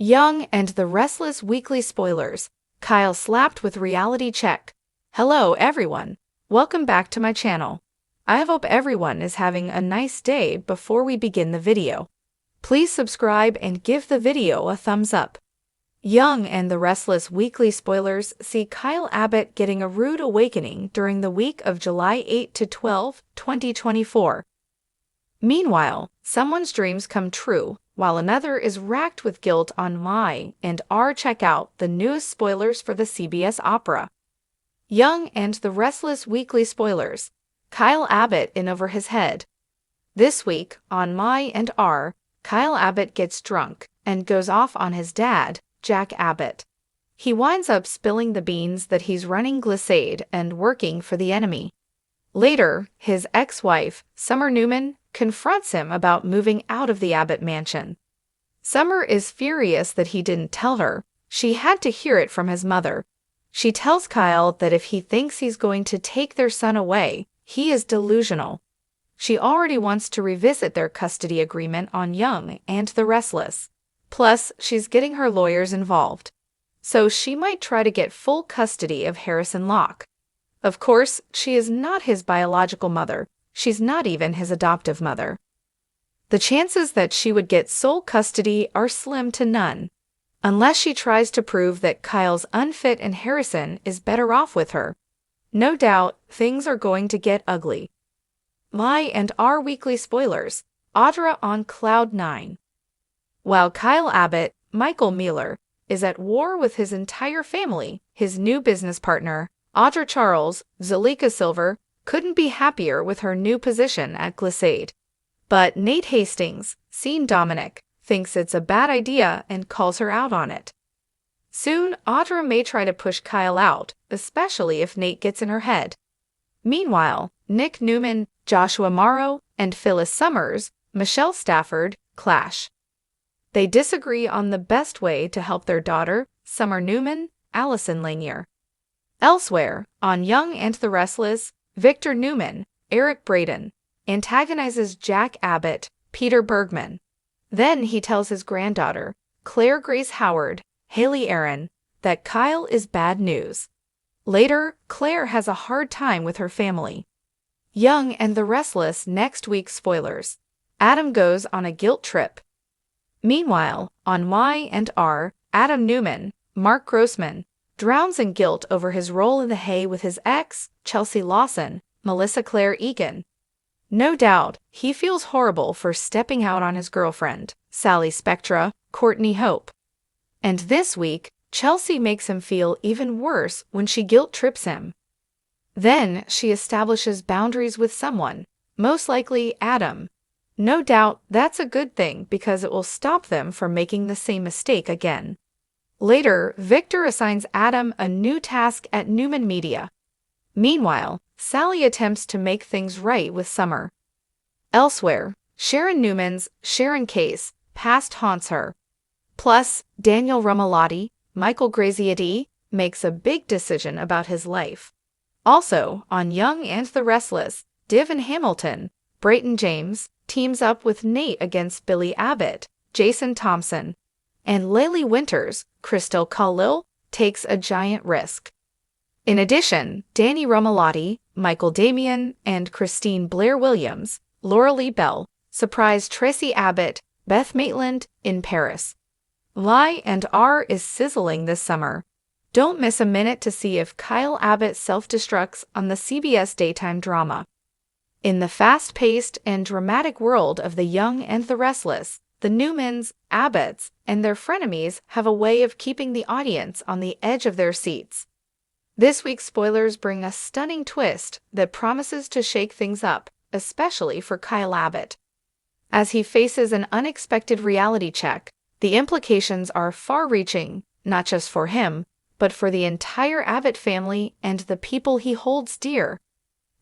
Young and the Restless weekly spoilers. Kyle slapped with reality check. Hello everyone. Welcome back to my channel. I hope everyone is having a nice day. Before we begin the video, please subscribe and give the video a thumbs up. Young and the Restless weekly spoilers see Kyle Abbott getting a rude awakening during the week of July 8 to 12, 2024. Meanwhile, someone's dreams come true, while another is racked with guilt on my and R. Check out the newest spoilers for the CBS opera. Young and the Restless weekly spoilers. Kyle Abbott in over his head. This week, on My and R, Kyle Abbott gets drunk and goes off on his dad, Jack Abbott. He winds up spilling the beans that he's running Glissade and working for the enemy. Later, his ex-wife, Summer Newman, confronts him about moving out of the Abbott mansion. Summer is furious that he didn't tell her. She had to hear it from his mother. She tells Kyle that if he thinks he's going to take their son away, he is delusional. She already wants to revisit their custody agreement on Young and the Restless. Plus, she's getting her lawyers involved. So she might try to get full custody of Harrison Locke. Of course, she is not his biological mother. She's not even his adoptive mother. The chances that she would get sole custody are slim to none, unless she tries to prove that Kyle's unfit and Harrison is better off with her. No doubt, things are going to get ugly. My and our weekly spoilers. Audra on Cloud 9. While Kyle Abbott, Michael Mueller, is at war with his entire family, his new business partner, Audra Charles, Zalika Silver, couldn't be happier with her new position at Glissade. But Nate Hastings, seen Dominic, thinks it's a bad idea and calls her out on it. Soon, Audra may try to push Kyle out, especially if Nate gets in her head. Meanwhile, Nick Newman, Joshua Morrow, and Phyllis Summers, Michelle Stafford, clash. They disagree on the best way to help their daughter, Summer Newman, Allison Lanier. Elsewhere, on Young and the Restless, Victor Newman, Eric Braden, antagonizes Jack Abbott, Peter Bergman. Then he tells his granddaughter, Claire Grace Howard, Haley Aaron, that Kyle is bad news. Later, Claire has a hard time with her family. Young and the Restless next week's spoilers. Adam goes on a guilt trip. Meanwhile, on Y and R, Adam Newman, Mark Grossman, drowns in guilt over his role in The Hay with his ex, Chelsea Lawson, Melissa Claire Egan. No doubt, he feels horrible for stepping out on his girlfriend, Sally Spectra, Courtney Hope. And this week, Chelsea makes him feel even worse when she guilt trips him. Then she establishes boundaries with someone, most likely Adam. No doubt that's a good thing because it will stop them from making the same mistake again. Later, Victor assigns Adam a new task at Newman Media. Meanwhile, Sally attempts to make things right with Summer. Elsewhere, Sharon Newman's Sharon case past haunts her. Plus, Daniel Rumalotti, Michael Graziadei, makes a big decision about his life. Also, on Young and the Restless, Div and Hamilton, Brayton James, teams up with Nate against Billy Abbott, Jason Thompson, and Lily Winters, Crystal Khalil, takes a giant risk. In addition, Danny Rumalotti, Michael Damian, and Christine Blair Williams, Laura Lee Bell, surprise Tracy Abbott, Beth Maitland, in Paris. Y and R is sizzling this summer. Don't miss a minute to see if Kyle Abbott self-destructs on the CBS daytime drama. In the fast-paced and dramatic world of the Young and the Restless, the Newmans, Abbotts, and their frenemies have a way of keeping the audience on the edge of their seats. This week's spoilers bring a stunning twist that promises to shake things up, especially for Kyle Abbott. As he faces an unexpected reality check, the implications are far-reaching, not just for him, but for the entire Abbott family and the people he holds dear.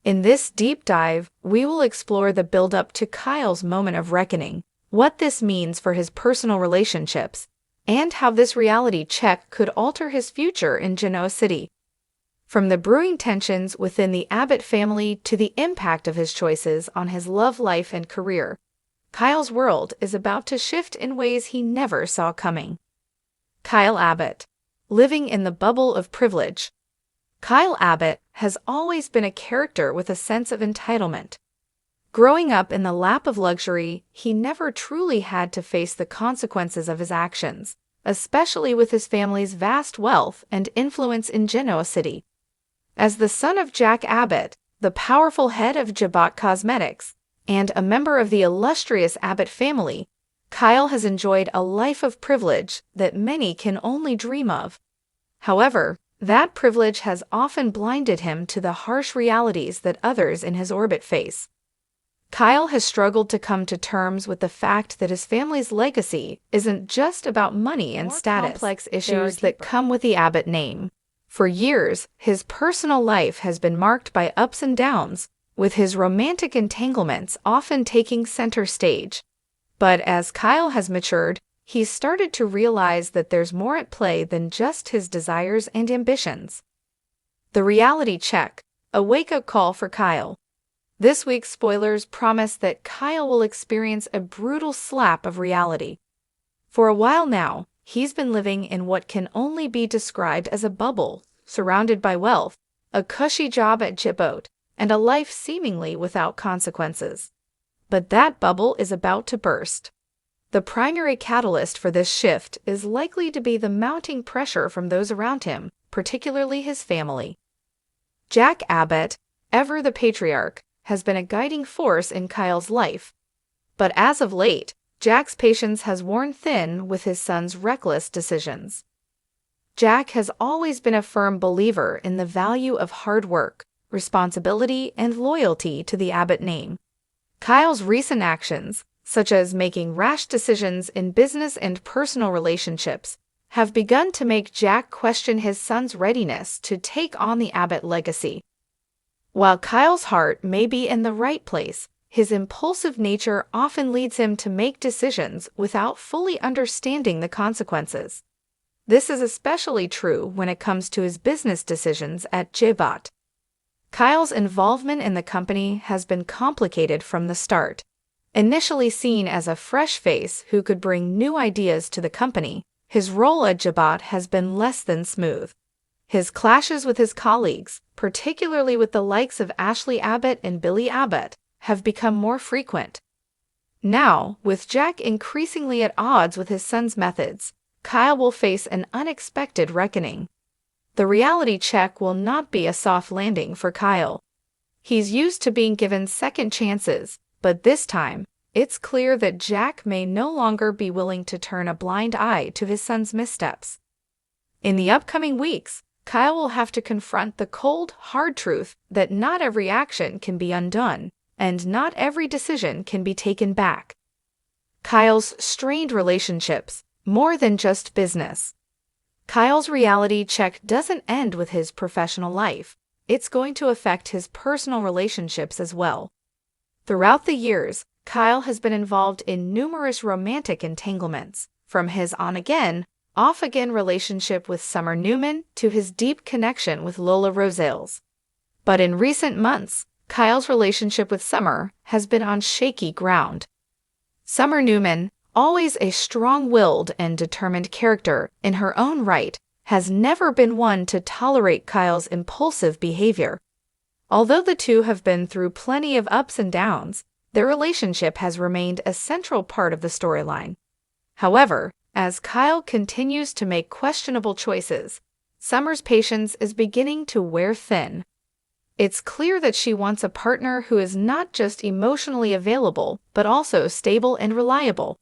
In this deep dive, we will explore the build-up to Kyle's moment of reckoning, what this means for his personal relationships, and how this reality check could alter his future in Genoa City. From the brewing tensions within the Abbott family to the impact of his choices on his love life and career, Kyle's world is about to shift in ways he never saw coming. Kyle Abbott. Living in the bubble of privilege. Kyle Abbott has always been a character with a sense of entitlement. Growing up in the lap of luxury, he never truly had to face the consequences of his actions, especially with his family's vast wealth and influence in Genoa City. As the son of Jack Abbott, the powerful head of Jabot Cosmetics, and a member of the illustrious Abbott family, Kyle has enjoyed a life of privilege that many can only dream of. However, that privilege has often blinded him to the harsh realities that others in his orbit face. Kyle has struggled to come to terms with the fact that his family's legacy isn't just about money and status, complex issues that come with the Abbott name. For years, his personal life has been marked by ups and downs, with his romantic entanglements often taking center stage. But as Kyle has matured, he's started to realize that there's more at play than just his desires and ambitions. The reality check, a wake-up call for Kyle. This week's spoilers promise that Kyle will experience a brutal slap of reality. For a while now, he's been living in what can only be described as a bubble, surrounded by wealth, a cushy job at Jabot, and a life seemingly without consequences. But that bubble is about to burst. The primary catalyst for this shift is likely to be the mounting pressure from those around him, particularly his family. Jack Abbott, ever the patriarch, has been a guiding force in Kyle's life. But as of late, Jack's patience has worn thin with his son's reckless decisions. Jack has always been a firm believer in the value of hard work, responsibility, and loyalty to the Abbott name. Kyle's recent actions, such as making rash decisions in business and personal relationships, have begun to make Jack question his son's readiness to take on the Abbott legacy. While Kyle's heart may be in the right place, his impulsive nature often leads him to make decisions without fully understanding the consequences. This is especially true when it comes to his business decisions at Jabot. Kyle's involvement in the company has been complicated from the start. Initially seen as a fresh face who could bring new ideas to the company, his role at Jabot has been less than smooth. His clashes with his colleagues, particularly with the likes of Ashley Abbott and Billy Abbott, have become more frequent. Now, with Jack increasingly at odds with his son's methods, Kyle will face an unexpected reckoning. The reality check will not be a soft landing for Kyle. He's used to being given second chances, but this time, it's clear that Jack may no longer be willing to turn a blind eye to his son's missteps. In the upcoming weeks, Kyle will have to confront the cold, hard truth that not every action can be undone, and not every decision can be taken back. Kyle's strained relationships, more than just business. Kyle's reality check doesn't end with his professional life. It's going to affect his personal relationships as well. Throughout the years, Kyle has been involved in numerous romantic entanglements, from his on-again, off-again relationship with Summer Newman to his deep connection with Lola Rosales. But in recent months, Kyle's relationship with Summer has been on shaky ground. Summer Newman, always a strong-willed and determined character in her own right, has never been one to tolerate Kyle's impulsive behavior. Although the two have been through plenty of ups and downs, their relationship has remained a central part of the storyline. However, as Kyle continues to make questionable choices, Summer's patience is beginning to wear thin. It's clear that she wants a partner who is not just emotionally available, but also stable and reliable.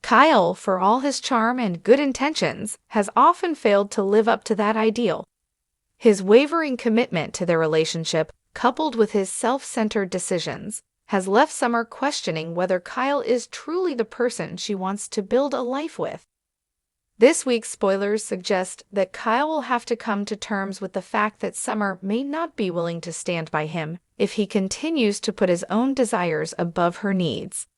Kyle, for all his charm and good intentions, has often failed to live up to that ideal. His wavering commitment to their relationship, coupled with his self-centered decisions, has left Summer questioning whether Kyle is truly the person she wants to build a life with. This week's spoilers suggest that Kyle will have to come to terms with the fact that Summer may not be willing to stand by him if he continues to put his own desires above her needs.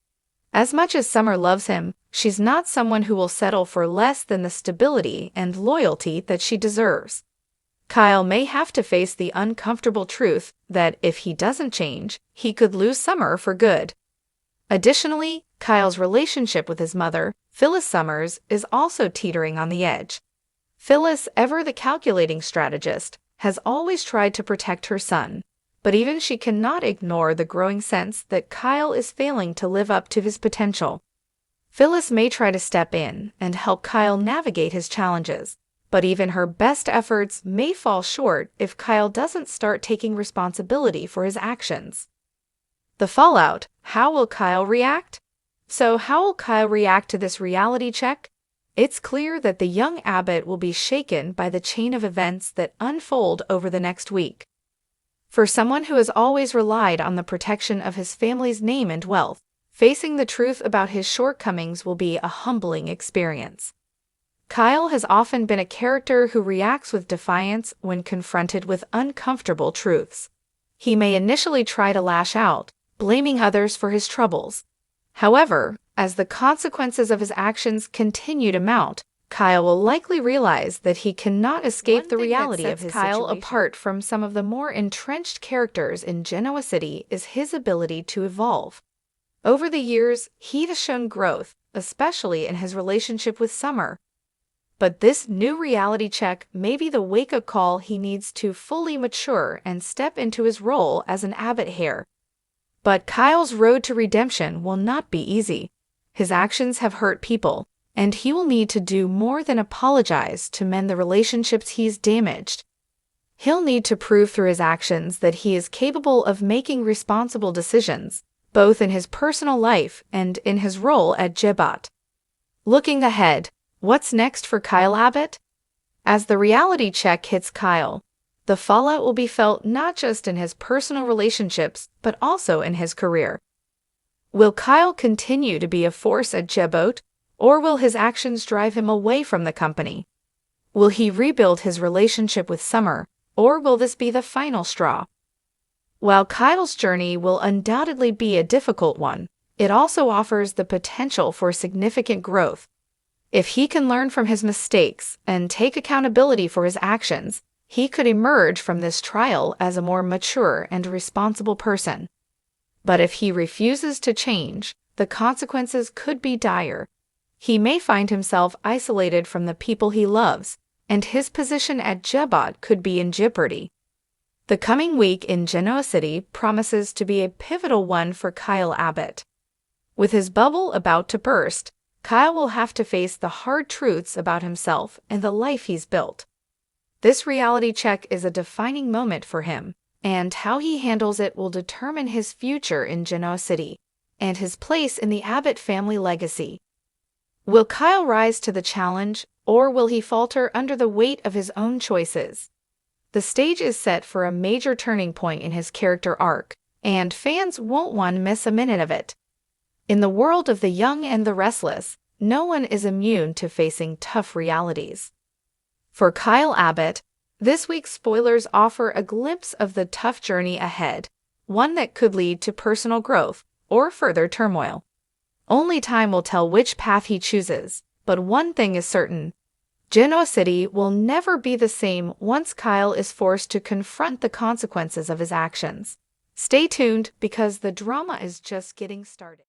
As much as Summer loves him, she's not someone who will settle for less than the stability and loyalty that she deserves. Kyle may have to face the uncomfortable truth that if he doesn't change, he could lose Summer for good. Additionally, Kyle's relationship with his mother, Phyllis Summers, is also teetering on the edge. Phyllis, ever the calculating strategist, has always tried to protect her son, but even she cannot ignore the growing sense that Kyle is failing to live up to his potential. Phyllis may try to step in and help Kyle navigate his challenges, but even her best efforts may fall short if Kyle doesn't start taking responsibility for his actions. The fallout: how will Kyle react? So how will Kyle react to this reality check? It's clear that the young Abbott will be shaken by the chain of events that unfold over the next week. For someone who has always relied on the protection of his family's name and wealth, facing the truth about his shortcomings will be a humbling experience. Kyle has often been a character who reacts with defiance when confronted with uncomfortable truths. He may initially try to lash out, blaming others for his troubles. However, as the consequences of his actions continue to mount, Kyle will likely realize that he cannot escape the reality of his Kyle situation. Apart from some of the more entrenched characters in Genoa City is his ability to evolve. Over the years, he has shown growth, especially in his relationship with Summer. But this new reality check may be the wake-up call he needs to fully mature and step into his role as an Abbott heir. But Kyle's road to redemption will not be easy. His actions have hurt people, and he will need to do more than apologize to mend the relationships he's damaged. He'll need to prove through his actions that he is capable of making responsible decisions, both in his personal life and in his role at Jebot. Looking ahead, what's next for Kyle Abbott? As the reality check hits Kyle, the fallout will be felt not just in his personal relationships, but also in his career. Will Kyle continue to be a force at Jebot, or will his actions drive him away from the company? Will he rebuild his relationship with Summer, or will this be the final straw? While Kyle's journey will undoubtedly be a difficult one, it also offers the potential for significant growth. If he can learn from his mistakes and take accountability for his actions, he could emerge from this trial as a more mature and responsible person. But if he refuses to change, the consequences could be dire. He may find himself isolated from the people he loves, and his position at Jebot could be in jeopardy. The coming week in Genoa City promises to be a pivotal one for Kyle Abbott. With his bubble about to burst, Kyle will have to face the hard truths about himself and the life he's built. This reality check is a defining moment for him, and how he handles it will determine his future in Genoa City and his place in the Abbott family legacy. Will Kyle rise to the challenge, or will he falter under the weight of his own choices? The stage is set for a major turning point in his character arc, and fans won't want to miss a minute of it. In the world of the young and the restless, no one is immune to facing tough realities. For Kyle Abbott, this week's spoilers offer a glimpse of the tough journey ahead, one that could lead to personal growth or further turmoil. Only time will tell which path he chooses, but one thing is certain: Genoa City will never be the same once Kyle is forced to confront the consequences of his actions. Stay tuned, because the drama is just getting started.